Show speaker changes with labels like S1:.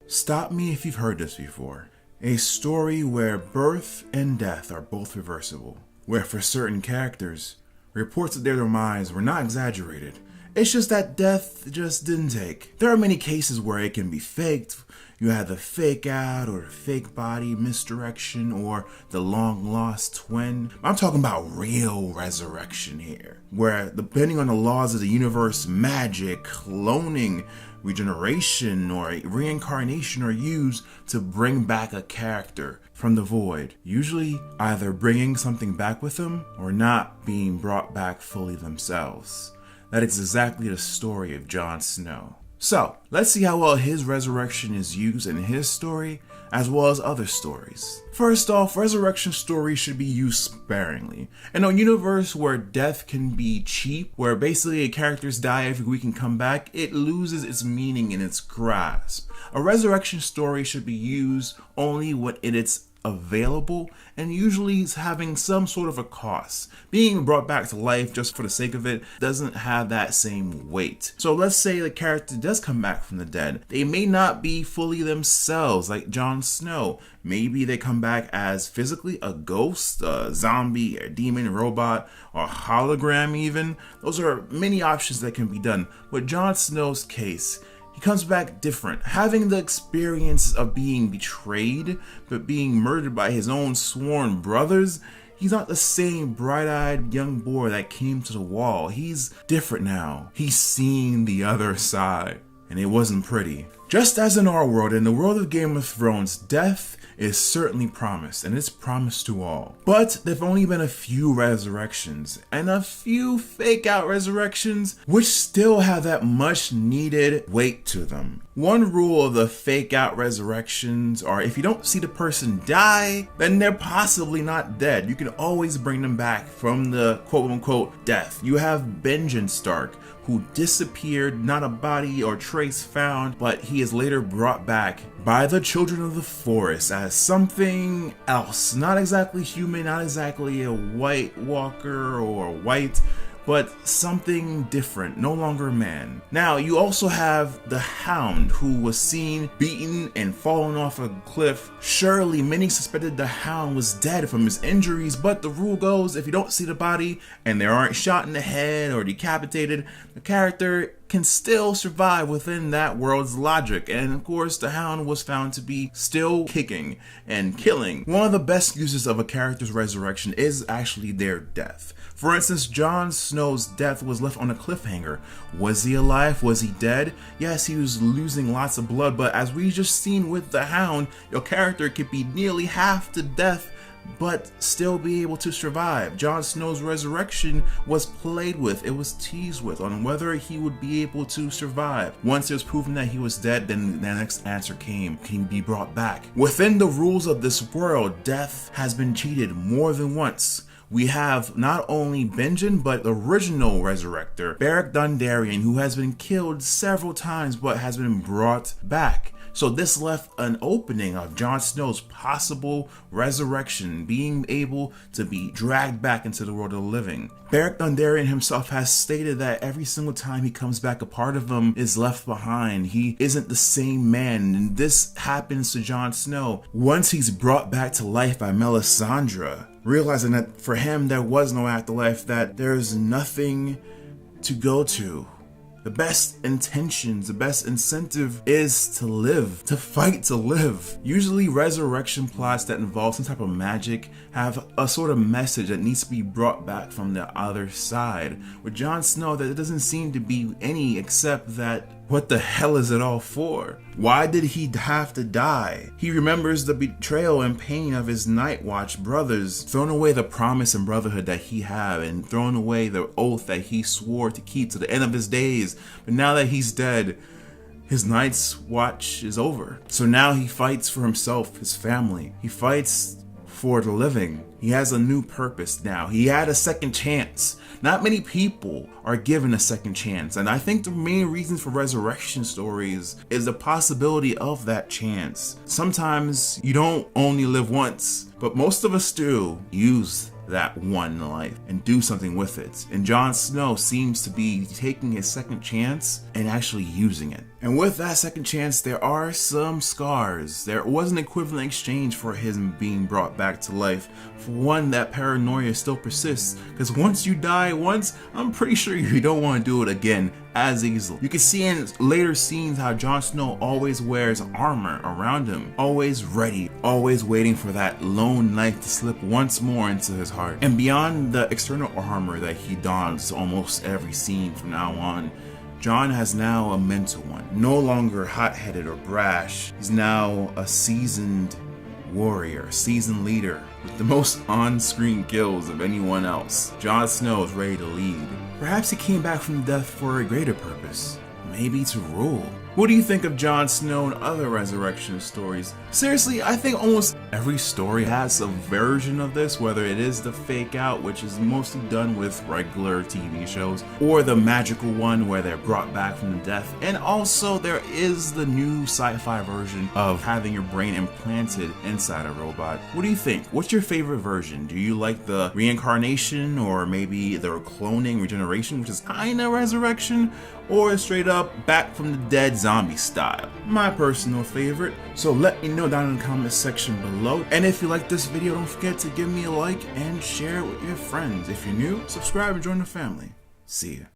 S1: Stop me if you've heard this before. A story where birth and death are both reversible, where for certain characters, reports of their demise were not exaggerated. It's just that death just didn't take. There are many cases where it can be faked. You have the fake out or the fake body misdirection or the long lost twin. I'm talking about real resurrection here, where depending on the laws of the universe, magic, cloning, regeneration, or reincarnation are used to bring back a character from the void, usually either bringing something back with them or not being brought back fully themselves. That is exactly the story of Jon Snow. So, let's see how well his resurrection is used in his story, as well as other stories. First off, resurrection stories should be used sparingly. In a universe where death can be cheap, where basically characters die every week and come back, it loses its meaning and its grasp. A resurrection story should be used only when it's available and usually is having some sort of a cost. Being brought back to life just for the sake of it doesn't have that same weight. So let's say the character does come back from the dead. They may not be fully themselves like Jon Snow. Maybe they come back as physically a ghost, a zombie, a demon, robot, or hologram even. Those are many options that can be done. With Jon Snow's case, he comes back different, having the experience of being betrayed, but being murdered by his own sworn brothers. He's not the same bright-eyed young boy that came to the wall. He's different now. He's seen the other side, and it wasn't pretty. Just as in our world, in the world of Game of Thrones, death is certainly promised, and it's promised to all. But there've only been a few resurrections, and a few fake-out resurrections, which still have that much-needed weight to them. One rule of the fake-out resurrections are if you don't see the person die, then they're possibly not dead. You can always bring them back from the quote-unquote death. You have Benjen Stark, who disappeared, not a body or trace found, but he is later brought back by the children of the forest as something else. Not exactly human, not exactly a white walker or white, but something different, no longer a man. Now, you also have the Hound, who was seen beaten and fallen off a cliff. Surely, many suspected the Hound was dead from his injuries, but the rule goes, if you don't see the body and they aren't shot in the head or decapitated, the character can still survive within that world's logic. And of course, the Hound was found to be still kicking and killing. One of the best uses of a character's resurrection is actually their death. For instance, Jon Snow's death was left on a cliffhanger. Was he alive? Was he dead? Yes, he was losing lots of blood, but as we just seen with the Hound, your character could be nearly half to death but still be able to survive. Jon Snow's resurrection was played with, it was teased with on whether he would be able to survive. Once it was proven that he was dead, then the next answer came. Can he be brought back? Within the rules of this world, death has been cheated more than once. We have not only Benjen, but the original Resurrector, Baric Dondarion, who has been killed several times but has been brought back. So this left an opening of Jon Snow's possible resurrection, being able to be dragged back into the world of the living. Baric Dondarion himself has stated that every single time he comes back, a part of him is left behind. He isn't the same man, and this happens to Jon Snow once he's brought back to life by Melisandre, realizing that for him there was no afterlife, that there's nothing to go to. The best intentions, the best incentive is to live, to fight to live. Usually resurrection plots that involve some type of magic have a sort of message that needs to be brought back from the other side. With Jon Snow, there doesn't seem to be any, except that what the hell is it all for? Why did he have to die? He remembers the betrayal and pain of his Night Watch brothers, throwing away the promise and brotherhood that he had, and throwing away the oath that he swore to keep to the end of his days. But now that he's dead, his Night's Watch is over. So now he fights for himself, his family. He fights for the living. He has a new purpose now. He had a second chance. Not many people are given a second chance, and I think the main reason for resurrection stories is the possibility of that chance. Sometimes you don't only live once, but most of us do use that one life and do something with it. And Jon Snow seems to be taking his second chance and actually using it. And with that second chance, there are some scars. There was an equivalent exchange for him being brought back to life. For one, that paranoia still persists, because once you die once, I'm pretty sure you don't want to do it again as easily. You can see in later scenes how Jon Snow always wears armor around him, always ready, always waiting for that lone knife to slip once more into his heart. And beyond the external armor that he dons almost every scene from now on, Jon has now a mental one. No longer hot-headed or brash. He's now a seasoned warrior, seasoned leader with the most on-screen kills of anyone else. Jon Snow is ready to lead. Perhaps he came back from death for a greater purpose. Maybe to rule. What do you think of Jon Snow and other resurrection stories? Seriously, I think almost every story has a version of this, whether it is the fake out, which is mostly done with regular TV shows, or the magical one where they're brought back from death. And also there is the new sci-fi version of having your brain implanted inside a robot. What do you think? What's your favorite version? Do you like the reincarnation, or maybe the cloning regeneration, which is kinda resurrection, or straight up back from the dead zombie style? My personal favorite. So let me know down in the comment section below. And if you like this video, don't forget to give me a like and share it with your friends. If you're new, subscribe and join the family. See ya.